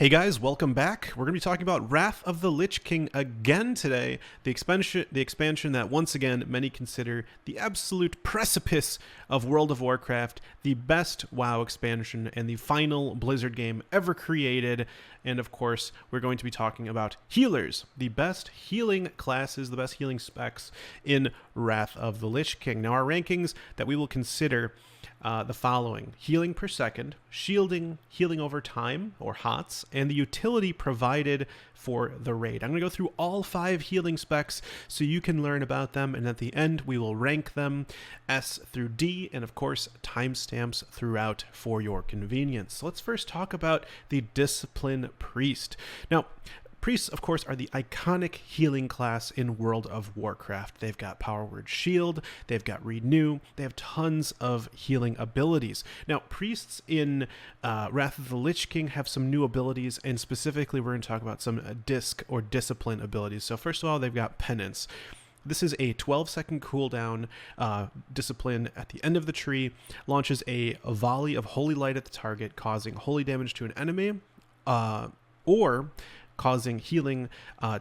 Hey guys, welcome back. We're going to be talking about Wrath of the Lich King again today, the expansion that once again many consider the absolute precipice of World of Warcraft, the best WoW expansion and the final Blizzard game ever created. And of course, we're going to be talking about healers, the best healing classes, the best healing specs in Wrath of the Lich King. Now, our rankings that we will consider the following: healing per second, shielding, healing over time, or HOTS, and the utility provided for the raid. I'm going to go through all 5 healing specs so you can learn about them, and at the end we will rank them S through D, and of course timestamps throughout for your convenience. So let's first talk about the Discipline Priest. Now, priests, of course, are the iconic healing class in World of Warcraft. They've got Power Word Shield, they've got Renew, they have tons of healing abilities. Now, priests in Wrath of the Lich King have some new abilities, and specifically we're going to talk about some disc or discipline abilities. So first of all, they've got Penance. This is a 12-second cooldown discipline at the end of the tree, launches a volley of holy light at the target, causing holy damage to an enemy, or causing healing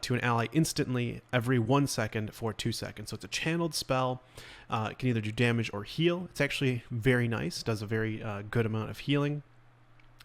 to an ally instantly every 1 second for 2 seconds. So it's a channeled spell. It can either do damage or heal. It's actually very nice, does a very good amount of healing.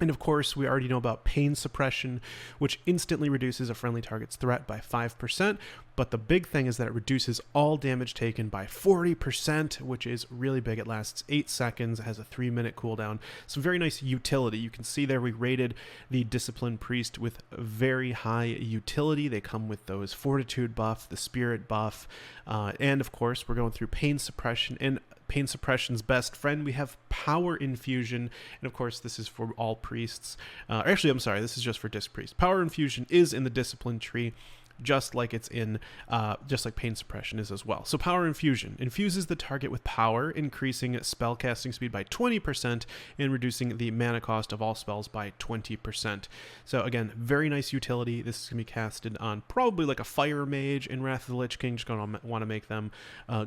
And of course, we already know about Pain Suppression, which instantly reduces a friendly target's threat by 5%. But the big thing is that it reduces all damage taken by 40%, which is really big. It lasts 8 seconds, it has a 3-minute cooldown. Some very nice utility. You can see there we rated the Discipline Priest with very high utility. They come with those Fortitude buff, the Spirit buff, and of course, we're going through Pain Suppression. And Pain Suppression's best friend, we have Power Infusion, and of course this is for all priests. Actually, I'm sorry, this is just for Disc Priest. Power Infusion is in the Discipline tree, just like it's in, just like Pain Suppression is as well. So Power Infusion infuses the target with power, increasing spellcasting speed by 20% and reducing the mana cost of all spells by 20%. So again, very nice utility. This is going to be casted on probably like a Fire Mage in Wrath of the Lich King. Just going to want to make them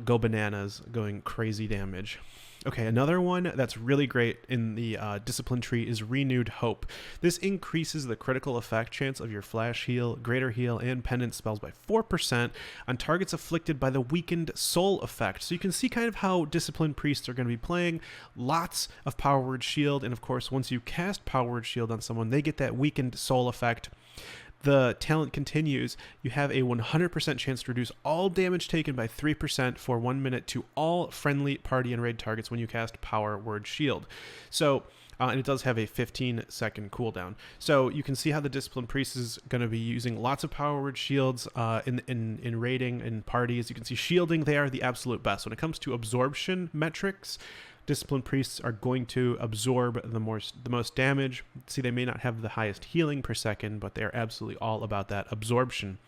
go bananas, going crazy damage. Okay, another one that's really great in the Discipline tree is Renewed Hope. This increases the critical effect chance of your Flash Heal, Greater Heal, and Penance spells by 4% on targets afflicted by the Weakened Soul effect. So you can see kind of how Discipline Priests are going to be playing. Lots of Power Word Shield, and of course, once you cast Power Word Shield on someone, they get that Weakened Soul effect. The talent continues. You have a 100% chance to reduce all damage taken by 3% for 1 minute to all friendly party and raid targets when you cast Power Word Shield. So, and it does have a 15-second cooldown. So you can see how the Discipline Priest is going to be using lots of Power Word Shields in raiding and parties. You can see shielding, they are the absolute best. When it comes to absorption metrics, Discipline Priests are going to absorb the most damage. See, they may not have the highest healing per second, but they're absolutely all about that absorption.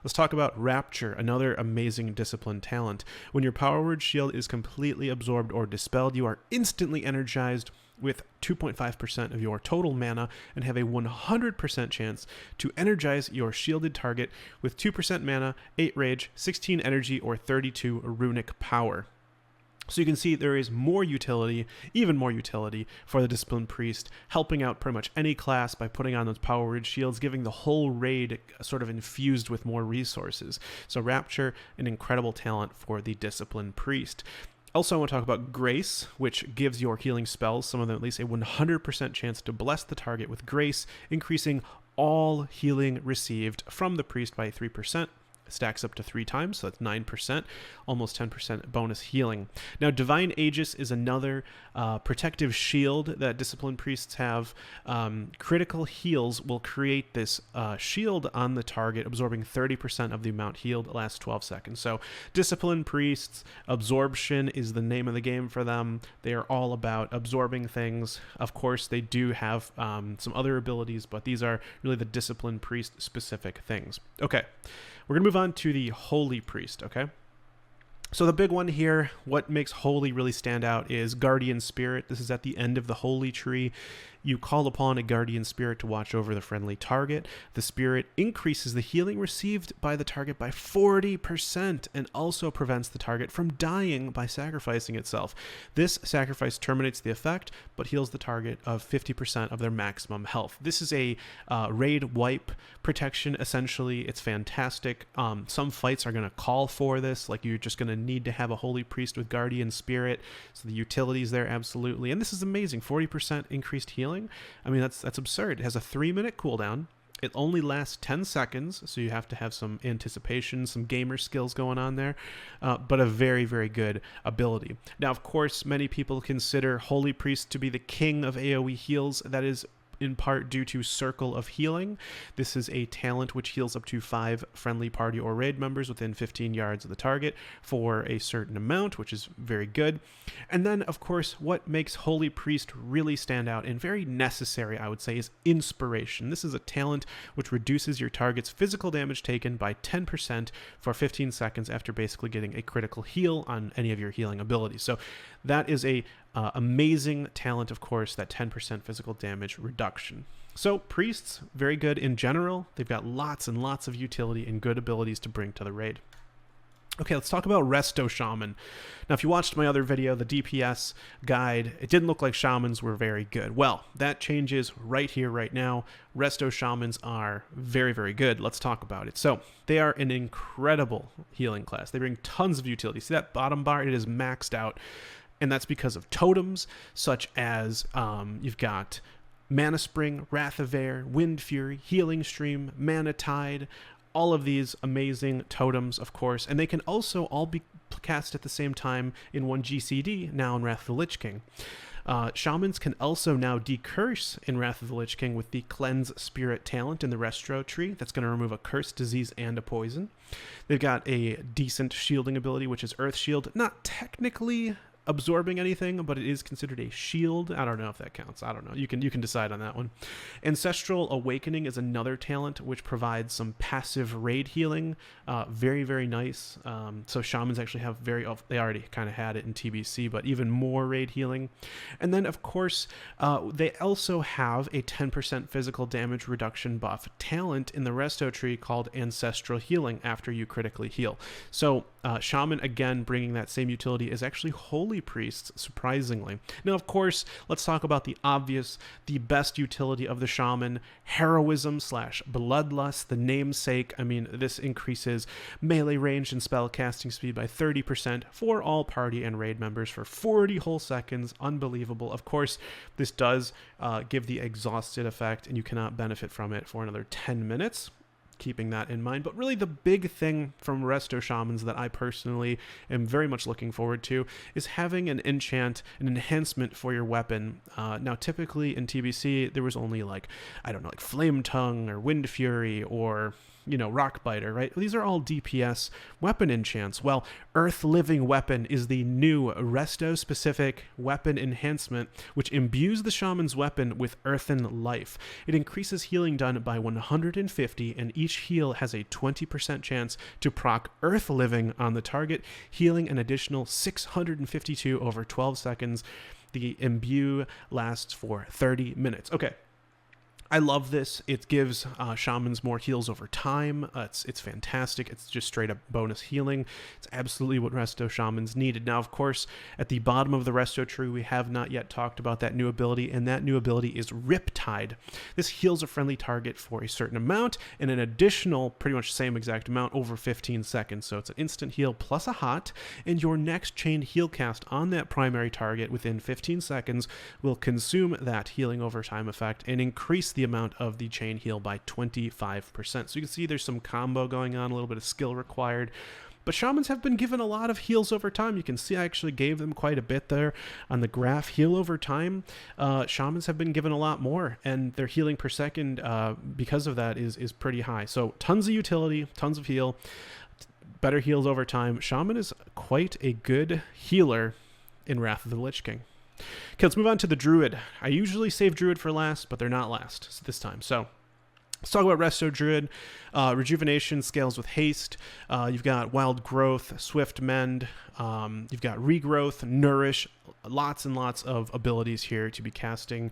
Let's talk about Rapture, another amazing Discipline talent. When your Power Word Shield is completely absorbed or dispelled, you are instantly energized with 2.5% of your total mana and have a 100% chance to energize your shielded target with 2% mana, 8 rage, 16 energy, or 32 runic power. So you can see there is more utility, even more utility, for the Discipline Priest, helping out pretty much any class by putting on those Power Word Shields, giving the whole raid sort of infused with more resources. So Rapture, an incredible talent for the Discipline Priest. Also, I want to talk about Grace, which gives your healing spells, some of them at least, a 100% chance to bless the target with Grace, increasing all healing received from the priest by 3%. Stacks up to 3 times, so that's 9%, almost 10% bonus healing. Now, Divine Aegis is another protective shield that Discipline Priests have. Critical heals will create this shield on the target, absorbing 30% of the amount healed. It lasts 12 seconds. So, Discipline Priests, absorption is the name of the game for them. They are all about absorbing things. Of course, they do have some other abilities, but these are really the Discipline Priest specific things. Okay. We're going to move on to the Holy Priest, okay? So the big one here, what makes Holy really stand out is Guardian Spirit. This is at the end of the Holy Tree. You call upon a guardian spirit to watch over the friendly target. The spirit increases the healing received by the target by 40% and also prevents the target from dying by sacrificing itself. This sacrifice terminates the effect, but heals the target of 50% of their maximum health. This is a raid wipe protection, essentially. It's fantastic. Some fights are going to call for this, like you're just going to need to have a holy priest with guardian spirit, so the utility's there absolutely. And this is amazing, 40% increased healing. I mean, that's absurd. It has a 3-minute cooldown. It only lasts 10 seconds, so you have to have some anticipation, some gamer skills going on there, but a very, very good ability. Now, of course, many people consider Holy Priest to be the king of AoE heals. That is in part due to Circle of Healing. This is a talent which heals up to 5 friendly party or raid members within 15 yards of the target for a certain amount, which is very good. And then, of course, what makes Holy Priest really stand out and very necessary, I would say, is Inspiration. This is a talent which reduces your target's physical damage taken by 10% for 15 seconds after basically getting a critical heal on any of your healing abilities. So that is a amazing talent, of course, that 10% physical damage reduction. So priests, very good in general. They've got lots and lots of utility and good abilities to bring to the raid. Okay, let's talk about Resto Shaman. Now, if you watched my other video, the DPS guide, it didn't look like Shamans were very good. Well, that changes right here, right now. Resto Shamans are very, very good. Let's talk about it. So they are an incredible healing class. They bring tons of utility. See that bottom bar? It is maxed out. And that's because of totems, such as you've got Mana Spring, Wrath of Air, Wind Fury, Healing Stream, Mana Tide, all of these amazing totems, of course. And they can also all be cast at the same time in one GCD, now in Wrath of the Lich King. Shamans can also now decurse in Wrath of the Lich King with the Cleanse Spirit talent in the Restro tree. That's going to remove a curse, disease, and a poison. They've got a decent shielding ability, which is Earth Shield. Not technically absorbing anything, but it is considered a shield. I don't know if that counts. I don't know. You can decide on that one. Ancestral Awakening is another talent which provides some passive raid healing. Very, very nice. So Shamans actually have they already kind of had it in TBC, but even more raid healing. And then, of course, they also have a 10% physical damage reduction buff talent in the Resto tree called Ancestral Healing after you critically heal. So Shaman, again, bringing that same utility, is actually Holy Priests, surprisingly. Now, of course, let's talk about the obvious, the best utility of the Shaman, Heroism / Bloodlust, the namesake. I mean, this increases melee range and spell casting speed by 30% for all party and raid members for 40 whole seconds. Unbelievable. Of course, this does give the exhausted effect, and you cannot benefit from it for another 10 minutes. Keeping that in mind. But really the big thing from Resto Shamans that I personally am very much looking forward to is having an enchant, an enhancement for your weapon. Now, typically in TBC, there was only like Flame Tongue or Wind Fury or Rock Biter, right? These are all DPS weapon enchants. Well, Earth Living Weapon is the new Resto-specific weapon enhancement, which imbues the Shaman's weapon with Earthen Life. It increases healing done by 150, and each heal has a 20% chance to proc Earth Living on the target, healing an additional 652 over 12 seconds. The imbue lasts for 30 minutes. Okay. I love this. It gives Shamans more heals over time. It's fantastic. It's just straight up bonus healing. It's absolutely what Resto Shamans needed. Now, of course, at the bottom of the Resto tree, we have not yet talked about that new ability, and that new ability is Riptide. This heals a friendly target for a certain amount and an additional, pretty much same exact amount, over 15 seconds. So it's an instant heal plus a hot, and your next chained heal cast on that primary target within 15 seconds will consume that healing over time effect and increase the amount of the chain heal by 25%. So you can see there's some combo going on, a little bit of skill required. But Shamans have been given a lot of heals over time. You can see I actually gave them quite a bit there on the graph. Heal over time, Shamans have been given a lot more, and their healing per second because of that is pretty high. So tons of utility, tons of heal, better heals over time. Shaman is quite a good healer in Wrath of the Lich King. Okay, let's move on to the Druid. I usually save Druid for last, but they're not last this time. So Let's talk about Resto Druid. Rejuvenation scales with haste. You've got Wild Growth, Swift Mend. You've got Regrowth, Nourish. Lots and lots of abilities here to be casting.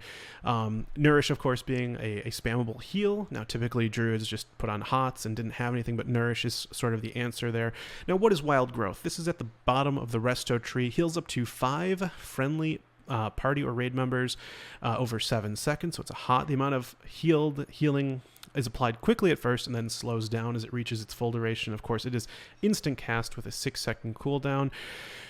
Nourish, of course, being a spammable heal. Now, typically, Druids just put on Hots and didn't have anything, but Nourish is sort of the answer there. Now, what is Wild Growth? This is at the bottom of the Resto tree. Heals up to 5 friendly party or raid members over 7 seconds. So it's a hot. The amount of healing is applied quickly at first and then slows down as it reaches its full duration. Of course, it is instant cast with a 6-second cooldown.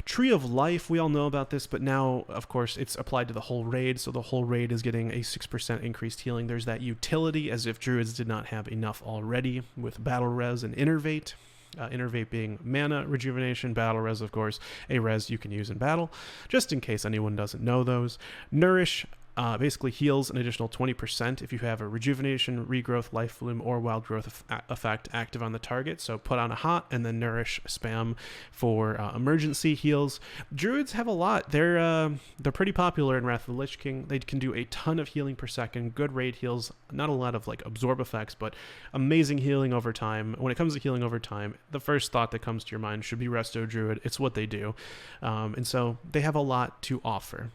Tree of Life, we all know about this, but now, of course, it's applied to the whole raid, so the whole raid is getting a 6% increased healing. There's that utility, as if Druids did not have enough already, with Battle Res and Innervate. Innervate being mana rejuvenation, Battle Res, of course, a res you can use in battle, just in case anyone doesn't know those. Nourish basically heals an additional 20% if you have a rejuvenation, regrowth, life bloom, or wild growth effect active on the target. So put on a hot and then Nourish spam for emergency heals. Druids have a lot. They're pretty popular in Wrath of the Lich King. They can do a ton of healing per second, good raid heals, not a lot of like absorb effects, but amazing healing over time. When it comes to healing over time, the first thought that comes to your mind should be Resto Druid. It's what they do. And so they have a lot to offer.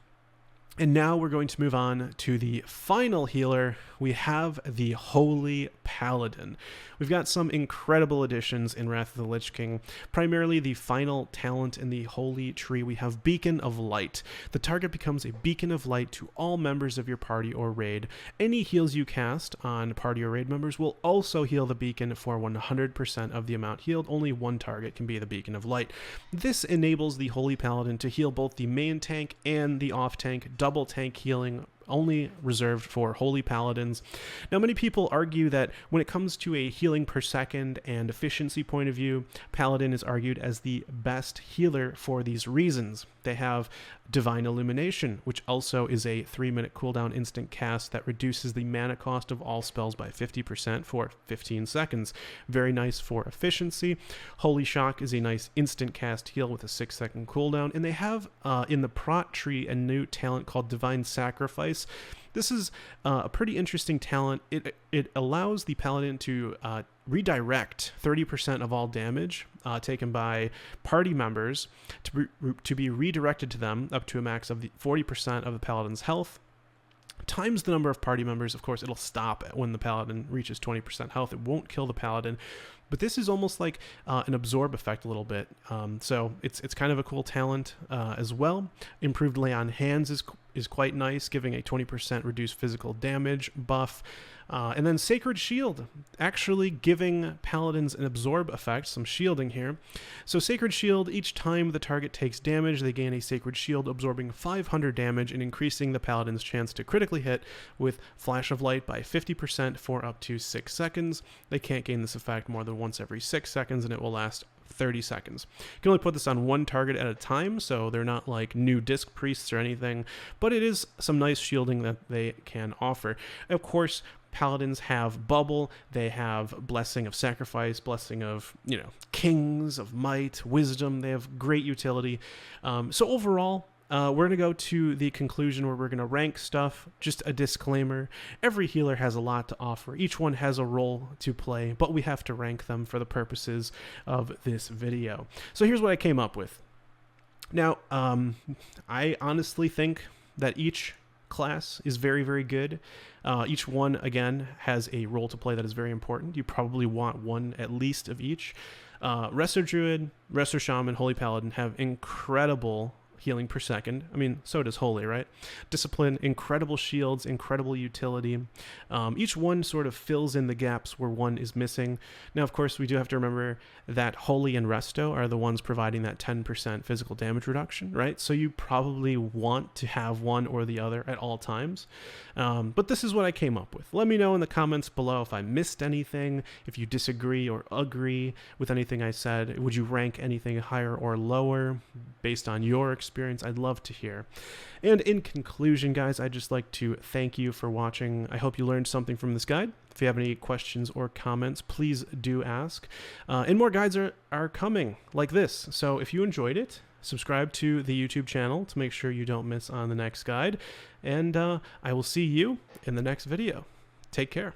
And now we're going to move on to the final healer. We have the Holy Paladin. We've got some incredible additions in Wrath of the Lich King. Primarily the final talent in the Holy Tree, we have Beacon of Light. The target becomes a beacon of light to all members of your party or raid. Any heals you cast on party or raid members will also heal the beacon for 100% of the amount healed. Only one target can be the beacon of light. This enables the Holy Paladin to heal both the main tank and the off tank, double tank healing, only reserved for Holy Paladins. Now, many people argue that when it comes to a healing per second and efficiency point of view, Paladin is argued as the best healer for these reasons. They have Divine Illumination, which also is a 3-minute cooldown instant cast that reduces the mana cost of all spells by 50% for 15 seconds. Very nice for efficiency. Holy Shock is a nice instant cast heal with a 6-second cooldown, and they have in the prot tree a new talent called Divine Sacrifice. This is a pretty interesting talent. It allows the Paladin to redirect 30% of all damage taken by party members to be redirected to them up to a max of 40% of the Paladin's health. Times the number of party members. Of course, it'll stop when the Paladin reaches 20% health. It won't kill the Paladin, but this is almost like an absorb effect a little bit. So it's kind of a cool talent as well. Improved Lay on Hands is quite nice, giving a 20% reduced physical damage buff. And then Sacred Shield, actually giving Paladins an absorb effect, some shielding here. So Sacred Shield, each time the target takes damage, they gain a Sacred Shield, absorbing 500 damage and increasing the Paladin's chance to critically hit with Flash of Light by 50% for up to 6 seconds. They can't gain this effect more than once every 6 seconds, and it will last 30 seconds. You can only put this on one target at a time, so they're not like new disc priests or anything, but it is some nice shielding that they can offer. Of course, Paladins have Bubble, they have Blessing of Sacrifice, Blessing of, Kings of Might, Wisdom. They have great utility. So overall, we're going to go to the conclusion where we're going to rank stuff. Just a disclaimer, every healer has a lot to offer. Each one has a role to play, but we have to rank them for the purposes of this video. So here's what I came up with. Now, I honestly think that each class is very, very good. Each one, again, has a role to play that is very important. You probably want one at least of each. Resto Druid, Resto Shaman, Holy Paladin have incredible healing per second. I mean, so does Holy, right? Discipline, incredible shields, incredible utility. Each one sort of fills in the gaps where one is missing. Now, of course, we do have to remember that Holy and Resto are the ones providing that 10% physical damage reduction, right? So you probably want to have one or the other at all times. But this is what I came up with. Let me know in the comments below if I missed anything, if you disagree or agree with anything I said. Would you rank anything higher or lower based on your experience? I'd love to hear. And in conclusion, guys, I'd just like to thank you for watching. I hope you learned something from this guide. If you have any questions or comments, please do ask. And more guides are coming like this. So if you enjoyed it, subscribe to the YouTube channel to make sure you don't miss on the next guide. And I will see you in the next video. Take care.